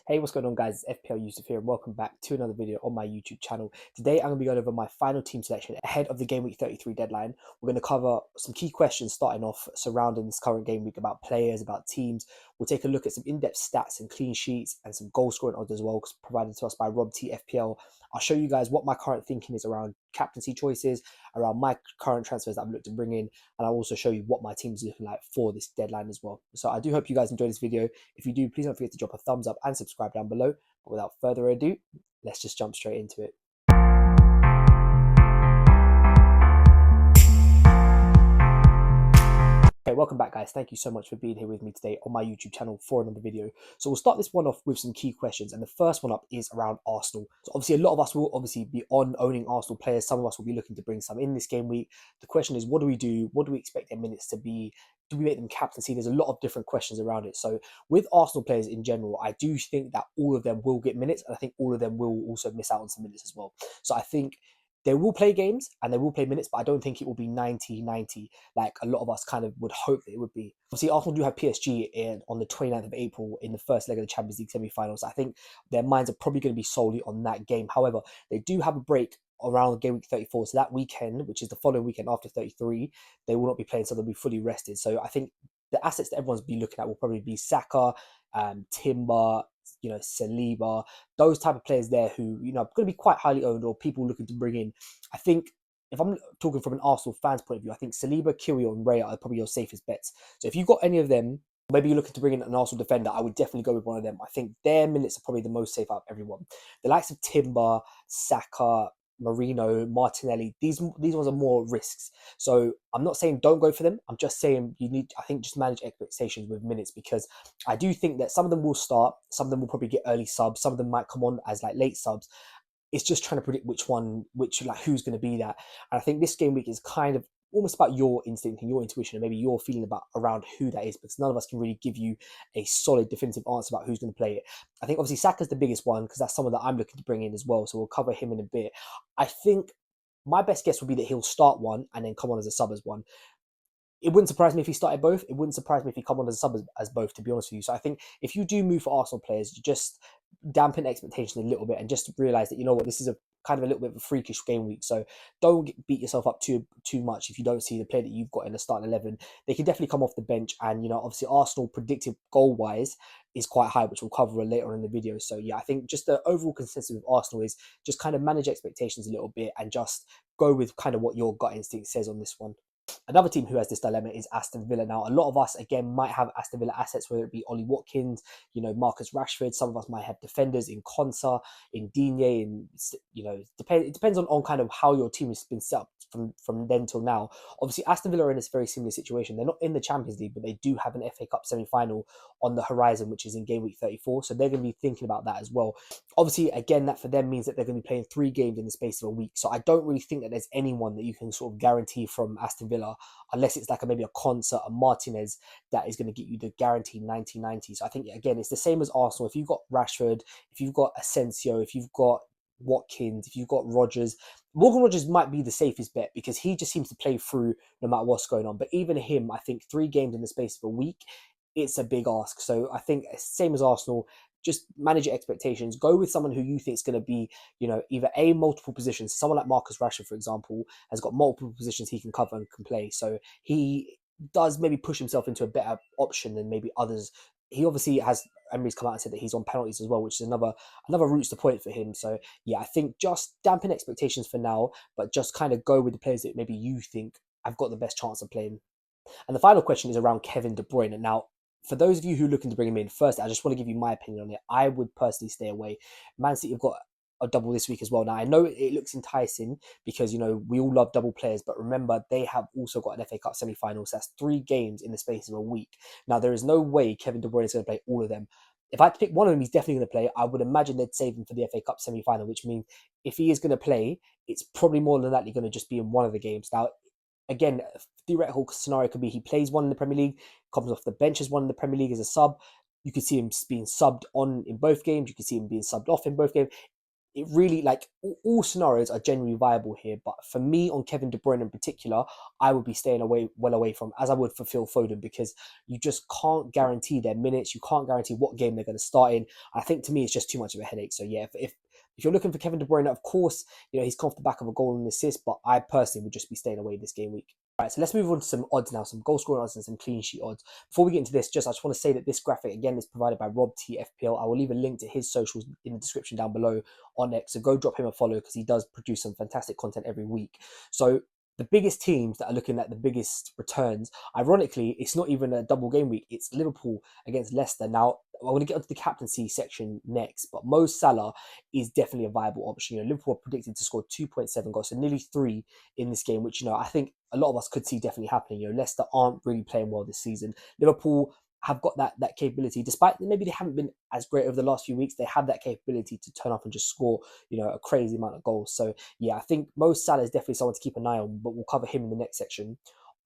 Hey, what's going on, guys? It's FPL Yusuf here, and welcome back to another video on my YouTube channel. Today, I'm going to be going over my final team selection ahead of the game week 33 deadline. We're going to cover some key questions starting off surrounding this current game week about players, about teams. We'll take a look at some in-depth stats and clean sheets and some goal scoring odds as well, provided to us by Rob T FPL. I'll show you guys what my current thinking is around captaincy choices, around my current transfers that I'm looking to bring in, and I'll also show you what my team is looking like for this deadline as well. So I do hope you guys enjoy this video. If you do, please don't forget to drop a thumbs up and subscribe down below. But without further ado, let's just jump straight into it. Okay, welcome back, guys. Thank you so much for being here with me today on my YouTube channel for another video. So we'll start this one off with some key questions, and the first one up is around Arsenal. So obviously a lot of us will obviously be on owning Arsenal players. Some of us will be looking to bring some in this game week. The question is, what do we do? What do we expect their minutes to be? Do we make them captaincy? There's a lot of different questions around it. So with Arsenal players in general, I do think that all of them will get minutes, and I think all of them will also miss out on some minutes as well. So I think they will play games and they will play minutes, but I don't think it will be 90-90 like a lot of us kind of would hope that it would be. Obviously, Arsenal do have PSG on the 29th of April in the first leg of the Champions League semi-finals. I think their minds are probably going to be solely on that game. However, they do have a break around game week 34. So that weekend, which is the following weekend after 33, they will not be playing, so they'll be fully rested. So I think the assets that everyone's be looking at will probably be Saka, Timber, Saliba, those type of players there who, are going to be quite highly owned or people looking to bring in. I think if I'm talking from an Arsenal fan's point of view, I think Saliba, Kyrgios, and Raya are probably your safest bets. So if you've got any of them, maybe you're looking to bring in an Arsenal defender, I would definitely go with one of them. I think their minutes are probably the most safe out of everyone. The likes of Timber, Saka, Marino, Martinelli, these ones are more risks. So I'm not saying don't go for them. I'm just saying I think just manage expectations with minutes, because I do think that some of them will start, some of them will probably get early subs, some of them might come on as like late subs. It's just trying to predict who's going to be that. And I think this game week is kind of almost about your instinct and your intuition and maybe your feeling about around who that is, because none of us can really give you a solid definitive answer about who's going to play it. I think obviously Saka's the biggest one because that's someone that I'm looking to bring in as well. So we'll cover him in a bit. I think my best guess would be that he'll start one and then come on as a sub as one. It wouldn't surprise me if he started both. It wouldn't surprise me if he come on as a sub as both, to be honest with you. So I think if you do move for Arsenal players, you just dampen expectations a little bit and just realize that, this is a kind of a little bit of a freakish game week. So don't beat yourself up too much if you don't see the player that you've got in the starting 11. They can definitely come off the bench, and obviously Arsenal predicted goal wise is quite high, which we'll cover later on in the video. So yeah, I think just the overall consensus with Arsenal is just kind of manage expectations a little bit and just go with kind of what your gut instinct says on this one. Another team who has this dilemma is Aston Villa. Now, a lot of us, again, might have Aston Villa assets, whether it be Ollie Watkins, Marcus Rashford. Some of us might have defenders in Konsa, in Digne, and, it depends on kind of how your team has been set up from then till now. Obviously, Aston Villa are in a very similar situation. They're not in the Champions League, but they do have an FA Cup semi-final on the horizon, which is in game week 34. So they're going to be thinking about that as well. Obviously, again, that for them means that they're going to be playing 3 games in the space of a week. So I don't really think that there's anyone that you can sort of guarantee from Aston Villa, unless it's like maybe a Concert, a Martinez, that is going to get you the guaranteed 90-90. So I think, again, it's the same as Arsenal. If you've got Rashford, if you've got Asensio, if you've got Watkins, if you've got Rodgers, Morgan Rodgers might be the safest bet because he just seems to play through no matter what's going on. But even him, I think 3 games in the space of a week, it's a big ask. So I think same as Arsenal, just manage your expectations. Go with someone who you think is going to be, either multiple positions. Someone like Marcus Rashford, for example, has got multiple positions he can cover and can play. So he does maybe push himself into a better option than maybe others. He obviously has, Emery's come out and said that he's on penalties as well, which is another route to point for him. So yeah, I think just dampen expectations for now, but just kind of go with the players that maybe you think have got the best chance of playing. And the final question is around Kevin De Bruyne. And now, for those of you who are looking to bring him in, first, I just want to give you my opinion on it. I would personally stay away. Man City have got a double this week as well. Now, I know it looks enticing because, we all love double players, but remember, they have also got an FA Cup semi-final. So that's 3 games in the space of a week. Now, there is no way Kevin De Bruyne is going to play all of them. If I had to pick one of them, he's definitely going to play. I would imagine they'd save him for the FA Cup semi-final, which means if he is going to play, it's probably more than likely going to just be in one of the games. Now, again, a theoretical scenario could be he plays one in the Premier League, comes off the bench as one in the Premier League as a sub. You could see him being subbed on in both games. You could see him being subbed off in both games. it really, like, all scenarios are genuinely viable here. But for me, on Kevin De Bruyne in particular, I would be staying well away from, as I would for Phil Foden, because you just can't guarantee their minutes. You can't guarantee what game they're going to start in. I think to me, it's just too much of a headache. So yeah, if you're looking for Kevin De Bruyne, of course, he's come off the back of a goal and an assist, but I personally would just be staying away this game week. Right, so let's move on to some odds now, some goal scoring odds and some clean sheet odds. Before we get into this, I just want to say that this graphic, again, is provided by Rob T FPL. I will leave a link to his socials in the description down below on X, so go drop him a follow because he does produce some fantastic content every week. So the biggest teams that are looking at the biggest returns, ironically, it's not even a double game week. It's Liverpool against Leicester. Now, I'm going to get onto the captaincy section next, but Mo Salah is definitely a viable option. Liverpool are predicted to score 2.7 goals, so nearly 3 in this game, which, I think a lot of us could see definitely happening. Leicester aren't really playing well this season. Liverpool have got that capability, despite maybe they haven't been as great over the last few weeks. They have that capability to turn up and just score, a crazy amount of goals. So yeah, I think Mo Salah is definitely someone to keep an eye on, but we'll cover him in the next section.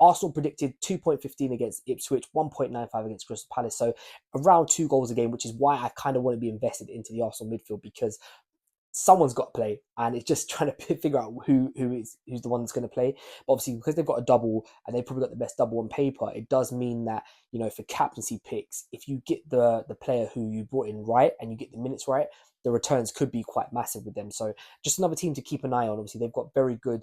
Arsenal predicted 2.15 against Ipswich, 1.95 against Crystal Palace. So around 2 goals a game, which is why I kind of want to be invested into the Arsenal midfield, because someone's got to play, and it's just trying to figure out who's the one that's going to play. But obviously, because they've got a double and they've probably got the best double on paper, it does mean that, for captaincy picks, if you get the player who you brought in right and you get the minutes right, the returns could be quite massive with them. So just another team to keep an eye on. Obviously, they've got very good,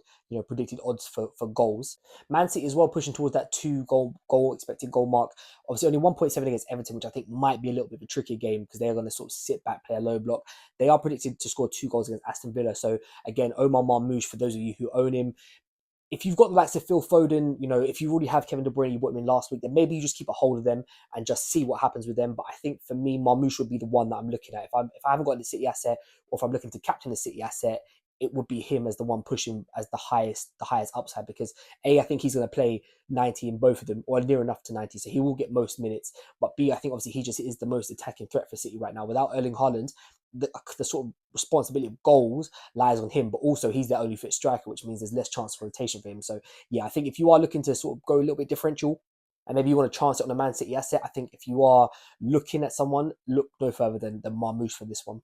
predicted odds for goals. Man City as well, pushing towards that 2 goal expected goal mark. Obviously, only 1.7 against Everton, which I think might be a little bit of a tricky game because they're going to sort of sit back, play a low block. They are predicted to score 2 goals against Aston Villa. So again, Omar Marmoush, for those of you who own him, if you've got the likes of Phil Foden, if you already have Kevin De Bruyne, you bought him in last week, then maybe you just keep a hold of them and just see what happens with them. But I think for me, Marmoush would be the one that I'm looking at. If I haven't got the City asset, or if I'm looking to captain the City asset, it would be him as the one pushing as the highest upside, because I think he's going to play 90 in both of them, or near enough to 90, so he will get most minutes. But B, I think obviously he just is the most attacking threat for City right now. Without Erling Haaland, the sort of responsibility of goals lies on him, but also he's their only fit striker, which means there's less chance for rotation for him. So yeah, I think if you are looking to sort of go a little bit differential, and maybe you want to chance it on a Man City asset, I think if you are looking at someone, look no further than Marmoush for this one.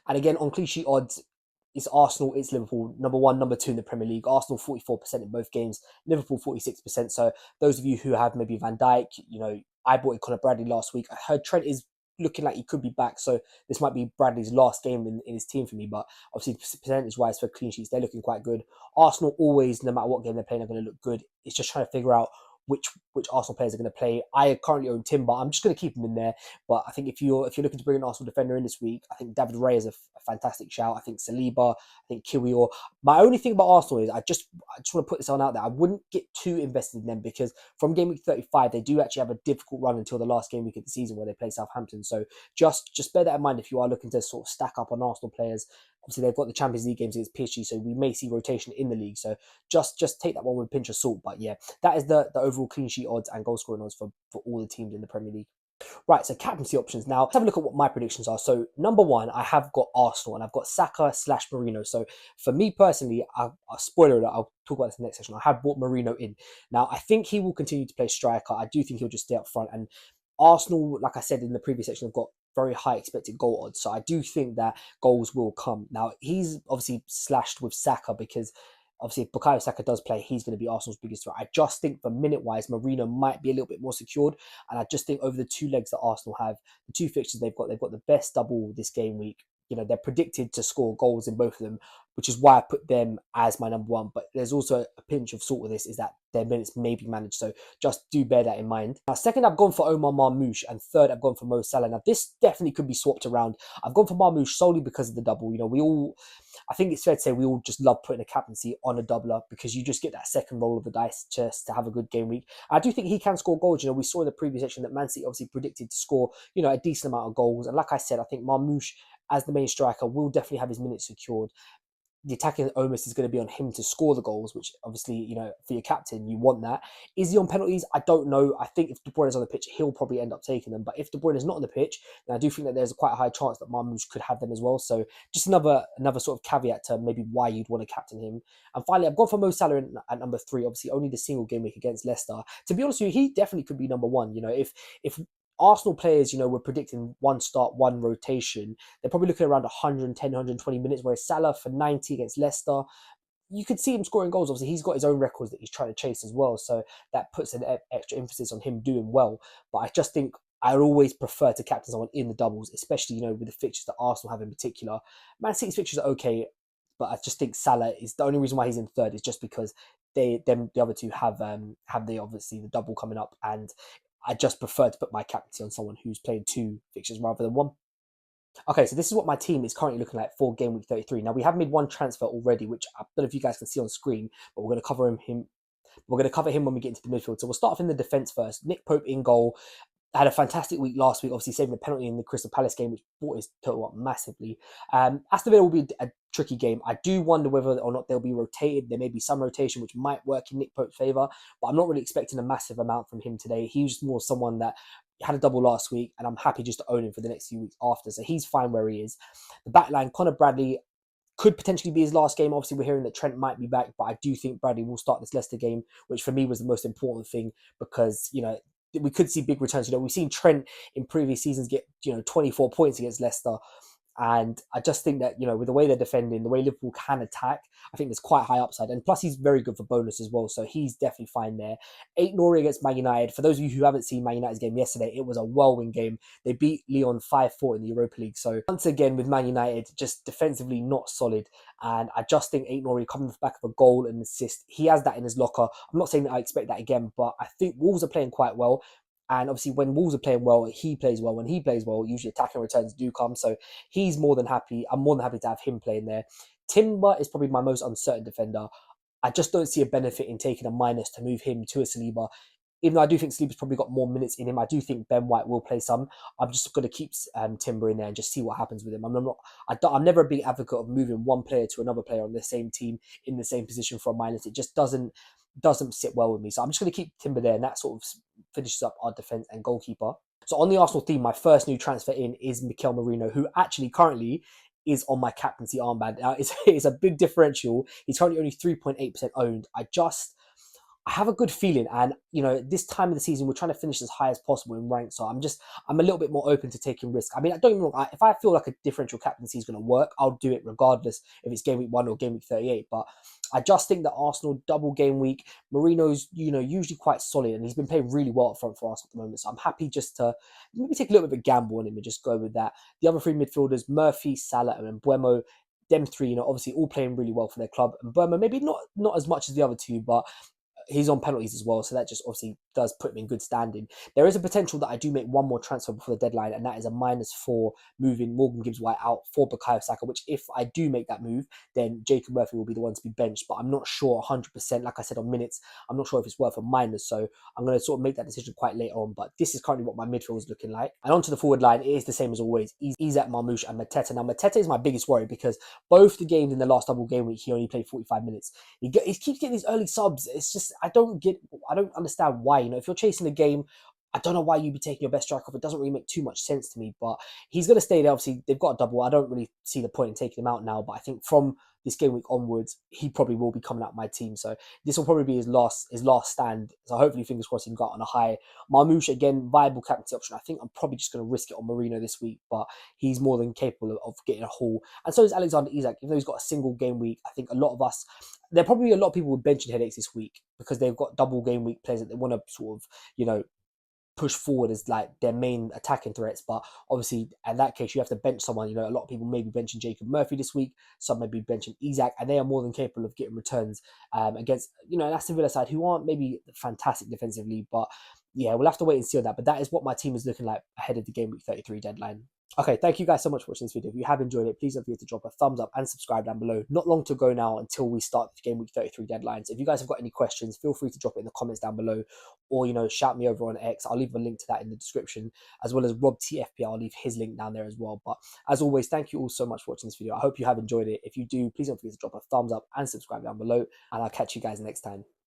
And again, on clean sheet odds, it's Arsenal, it's Liverpool, number 1, number 2 in the Premier League. Arsenal 44% in both games, Liverpool 46%. So those of you who have maybe Van Dijk, I bought in Conor Bradley last week. I heard Trent is looking like he could be back, so this might be Bradley's last game in his team for me. But obviously, percentage-wise for clean sheets, they're looking quite good. Arsenal always, no matter what game they're playing, are going to look good. It's just trying to figure out which Arsenal players are going to play. I currently own Timber. I'm just going to keep him in there. But I think if you're looking to bring an Arsenal defender in this week, I think David Ray is a fantastic shout. I think Saliba, I think Kiwior. My only thing about Arsenal is I just want to put this on out there. I wouldn't get too invested in them, because from game week 35, they do actually have a difficult run until the last game week of the season where they play Southampton. So just bear that in mind if you are looking to sort of stack up on Arsenal players. Obviously, they've got the Champions League games against PSG, so we may see rotation in the league. So just take that one with a pinch of salt. But yeah, that is the overall clean sheet odds and goal scoring odds for all the teams in the Premier League. Right, so captaincy options. Now, let's have a look at what my predictions are. So, number 1, I have got Arsenal, and I've got Saka / Marino. So, for me personally, spoiler alert, I'll talk about this in the next section. I have brought Marino in. Now, I think he will continue to play striker. I do think he'll just stay up front. And Arsenal, like I said in the previous section, have got very high expected goal odds. So, I do think that goals will come. Now, he's obviously slashed with Saka because obviously, if Bukayo Saka does play, he's going to be Arsenal's biggest threat. I just think for minute-wise, Marino might be a little bit more secured. And I just think over the 2 legs that Arsenal have, the 2 fixtures they've got the best double this game week. They're predicted to score goals in both of them, which is why I put them as my number 1. But there's also a pinch of salt with this, is that their minutes may be managed. So just do bear that in mind. Now, second, I've gone for Omar Marmoush, and third, I've gone for Mo Salah. Now, this definitely could be swapped around. I've gone for Marmoush solely because of the double. I think it's fair to say we all just love putting a captaincy on a doubler, because you just get that second roll of the dice just to have a good game week. I do think he can score goals. We saw in the previous section that Man City obviously predicted to score, a decent amount of goals. And like I said, I think Marmoush, as the main striker, will definitely have his minutes secured. The attacking onus is going to be on him to score the goals, which obviously, for your captain, you want that. Is he on penalties? I don't know. I think if De Bruyne is on the pitch, he'll probably end up taking them. But if De Bruyne is not on the pitch, then I do think that there's quite a high chance that Marmoush could have them as well. So just another sort of caveat to maybe why you'd want to captain him. And finally, I've gone for Mo Salah at number 3. Obviously, only the single game week against Leicester. To be honest with you, he definitely could be number 1. If Arsenal players, you know, we're predicting one start, one rotation. They're probably looking around 110, 120 minutes, whereas Salah for 90 against Leicester, you could see him scoring goals. Obviously, he's got his own records that he's trying to chase as well, so that puts an extra emphasis on him doing well. But I just think I would always prefer to captain someone in the doubles, especially, you know, with the fixtures that Arsenal have in particular. Man City's fixtures are okay, but I just think Salah is the only reason why he's in third is just because the other two have the obviously the double coming up, and I just prefer to put my captaincy on someone who's playing two fixtures rather than one. Okay, so this is what my team is currently looking like for game week 33. Now we have made one transfer already, which I don't know if you guys can see on screen, but we're going to cover him. We're going to cover him when we get into the midfield. So we'll start off in the defense first. Nick Pope in goal. Had a fantastic week last week, obviously saving a penalty in the Crystal Palace game, which brought his total up massively. Aston Villa will be a tricky game. I do wonder whether or not they'll be rotated. There may be some rotation which might work in Nick Pope's favour, but I'm not really expecting a massive amount from him today. He was more someone that had a double last week, and I'm happy just to own him for the next few weeks after. So he's fine where he is. The back line, Connor Bradley, could potentially be his last game. Obviously, we're hearing that Trent might be back, but I do think Bradley will start this Leicester game, which for me was the most important thing because, you know, we could see big returns. You know, we've seen Trent in previous seasons get, you know, 24 points against Leicester. And I just think that, you know, with the way they're defending, the way Liverpool can attack, I think there's quite high upside. And plus, he's very good for bonus as well. So he's definitely fine there. 8-0 against Man United. For those of you who haven't seen Man United's game yesterday, it was a whirlwind game. They beat Lyon 5-4 in the Europa League. So once again, with Man United, just defensively not solid. And I just think 8-0 coming off the back of a goal and assist, he has that in his locker. I'm not saying that I expect that again, but I think Wolves are playing quite well. And obviously, when Wolves are playing well, he plays well. When he plays well, usually attacking returns do come. So he's more than happy. I'm more than happy to have him playing there. Timber is probably my most uncertain defender. I just don't see a benefit in taking a minus to move him to a Saliba. Even though I do think Saliba's probably got more minutes in him, I do think Ben White will play some. I'm just going to keep Timber in there and just see what happens with him. I'm never a big advocate of moving one player to another player on the same team in the same position for a minus. It just doesn't sit well with me. So I'm just going to keep Timber there, and that sort of finishes up our defense and goalkeeper. So on the Arsenal theme, my first new transfer in is Mikel Merino, who actually currently is on my captaincy armband. Now, it's a big differential. He's currently only 3.8% owned. I have a good feeling, and you know, this time of the season we're trying to finish as high as possible in rank. So I'm a little bit more open to taking risks. I mean, don't get me wrong. If I feel like a differential captaincy is going to work, I'll do it regardless if it's game week 1 or game week 38. But I just think that Arsenal double game week, Marino's, you know, usually quite solid, and he's been playing really well up front for Arsenal at the moment. So I'm happy just to maybe take a little bit of a gamble on him and just go with that. The other three midfielders, Murphy, Salah, and Mbeumo. Them three, you know, obviously all playing really well for their club. And Mbeumo maybe not as much as the other two, but he's on penalties as well, so that just obviously does put him in good standing. There is a potential that I do make one more transfer before the deadline, and that is a -4 moving Morgan Gibbs-White out for Bukayo Saka, which if I do make that move, then Jacob Murphy will be the one to be benched, but I'm not sure 100%, like I said on minutes, I'm not sure if it's worth a minus, so I'm going to sort of make that decision quite later on, but this is currently what my midfield is looking like. And onto the forward line, it is the same as always. Isak, Marmoush and Mateta. Now, Mateta is my biggest worry because both the games in the last double game week, he only played 45 minutes. He keeps getting these early subs. It's just, I don't understand why. You know, if you're chasing a game, I don't know why you'd be taking your best striker off. It doesn't really make too much sense to me, but he's going to stay there. Obviously, they've got a double. I don't really see the point in taking him out now, but I think from this game week onwards, he probably will be coming out my team. So this will probably be his last stand. So hopefully, fingers crossed, he can go out on a high. Marmoush, again, viable captaincy option. I think I'm probably just going to risk it on Marino this week, but he's more than capable of getting a haul. And so is Alexander Isak. Even though he's got a single game week, I think a lot of us, there'll probably be a lot of people with benching headaches this week because they've got double game week players that they want to sort of, you know, push forward as like their main attacking threats. But obviously, in that case, you have to bench someone. You know, a lot of people may be benching Jacob Murphy this week. Some may be benching Isak, and they are more than capable of getting returns against, you know, an Aston Villa side who aren't maybe fantastic defensively. But yeah, we'll have to wait and see on that. But that is what my team is looking like ahead of the game week 33 deadline. Okay, thank you guys so much for watching this video. If you have enjoyed it, please don't forget to drop a thumbs up and subscribe down below. Not long to go now until we start the game week 33 deadlines. If you guys have got any questions, feel free to drop it in the comments down below, or, you know, shout me over on X. I'll leave a link to that in the description, as well as Rob TFP. I'll leave his link down there as well. But as always, thank you all so much for watching this video. I hope you have enjoyed it. If you do, please don't forget to drop a thumbs up and subscribe down below, and I'll catch you guys next time.